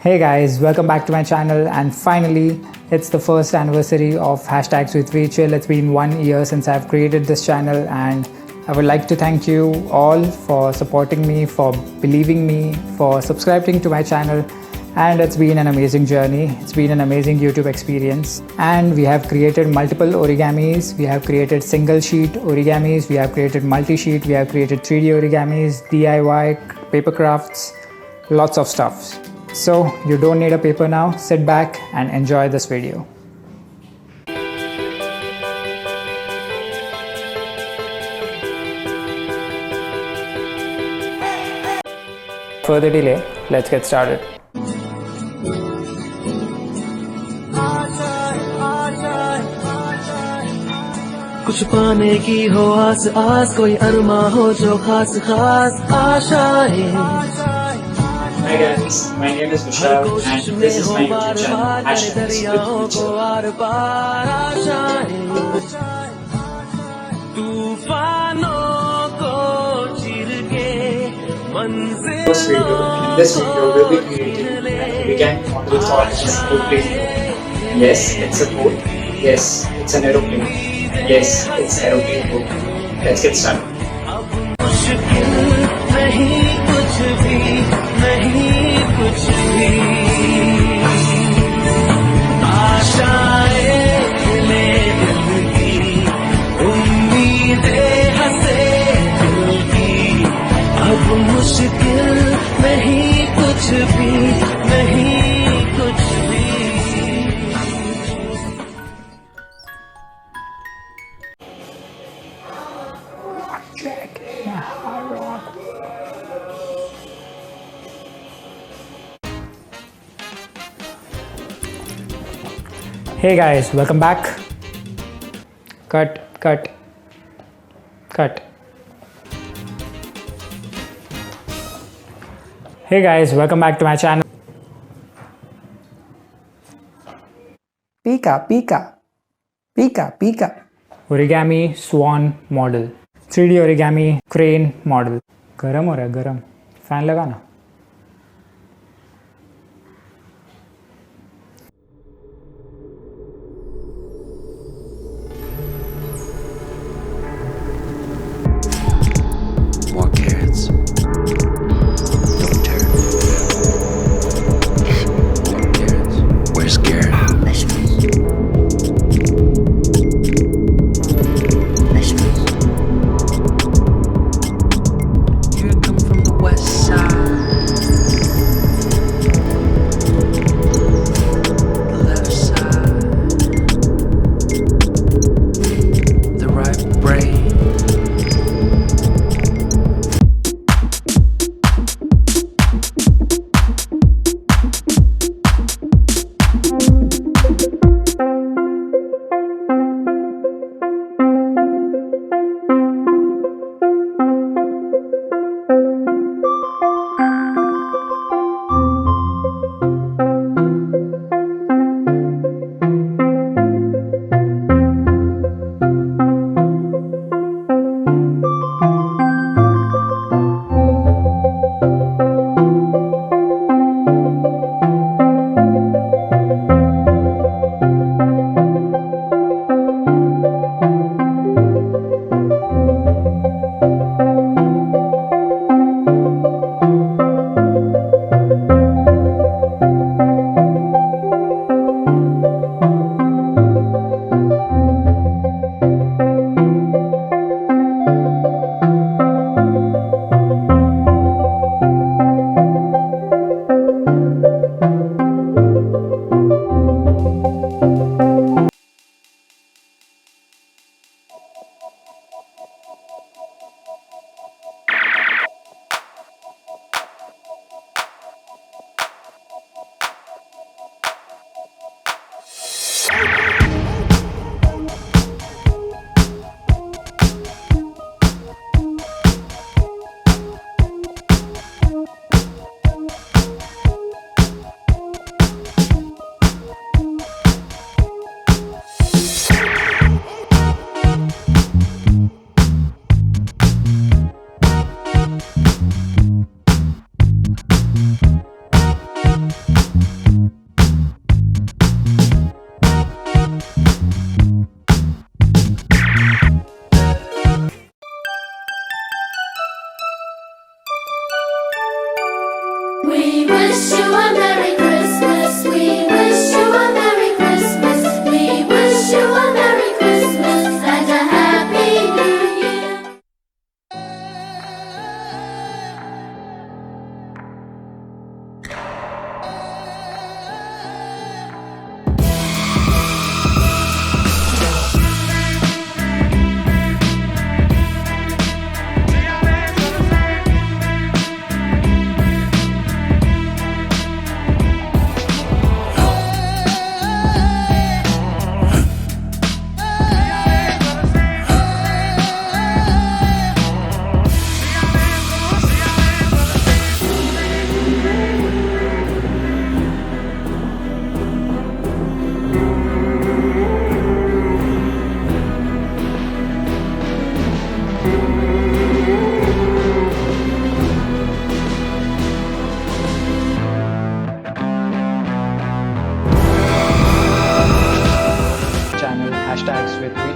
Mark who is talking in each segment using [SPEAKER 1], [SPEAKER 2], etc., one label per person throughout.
[SPEAKER 1] Hey guys, welcome back to my channel, and finally it's the first anniversary of Hashtags with Rachel. It's been 1 year since I've created this channel, and I would like to thank you all for supporting me, for believing me, for subscribing to my channel. And it's been an amazing journey. It's been an amazing YouTube experience, and we have created multiple origamis. We have created single sheet origamis, we have created multi-sheet, we have created 3D origamis, DIY, paper crafts, lots of stuff. So you don't need a paper now. Sit back and enjoy this video. Further delay, let's get started.
[SPEAKER 2] कुछ पाने की हो आस आस, कोई अरमा हो जो खास खास आशाएं.
[SPEAKER 1] Hi guys, my name is Vishal and this is my YouTube channel, Hashtags with Rachel. First video, in this video we'll be creating an origami model called Aeroplane. Yes, it's a boat. Yes, it's an aeroplane. Yes, it's Aeroplane boat. Let's get started. Hey guys, welcome back. Cut. Hey guys, welcome back to my channel. Pika. Origami swan model. 3D origami crane model. गरम हो रहा है, गरम. Fan लगा ना.
[SPEAKER 2] More carrots. Don't turn. More carrots. Where's Garrett? Here I come from the west side.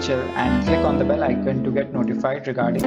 [SPEAKER 1] Rachel and click on the bell icon to get notified regarding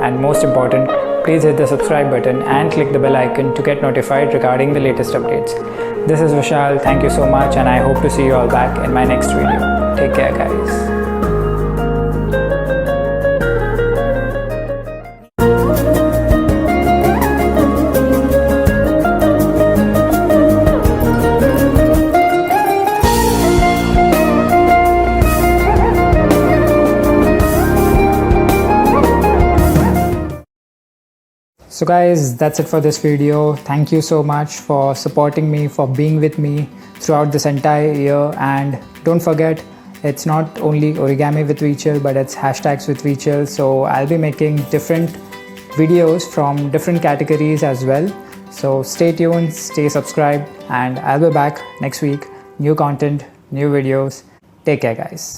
[SPEAKER 1] and most important, please hit the subscribe button and click the bell icon to get notified regarding the latest updates. This is Vishal, thank you so much, and I hope to see you all back in my next video. Take care guys. So guys, that's it for this video. Thank you so much for supporting me, for being with me throughout this entire year. And don't forget, it's not only origami with Rachel, but it's hashtags with Rachel. So I'll be making different videos from different categories as well. So stay tuned, stay subscribed, and I'll be back next week. New content, new videos. Take care guys.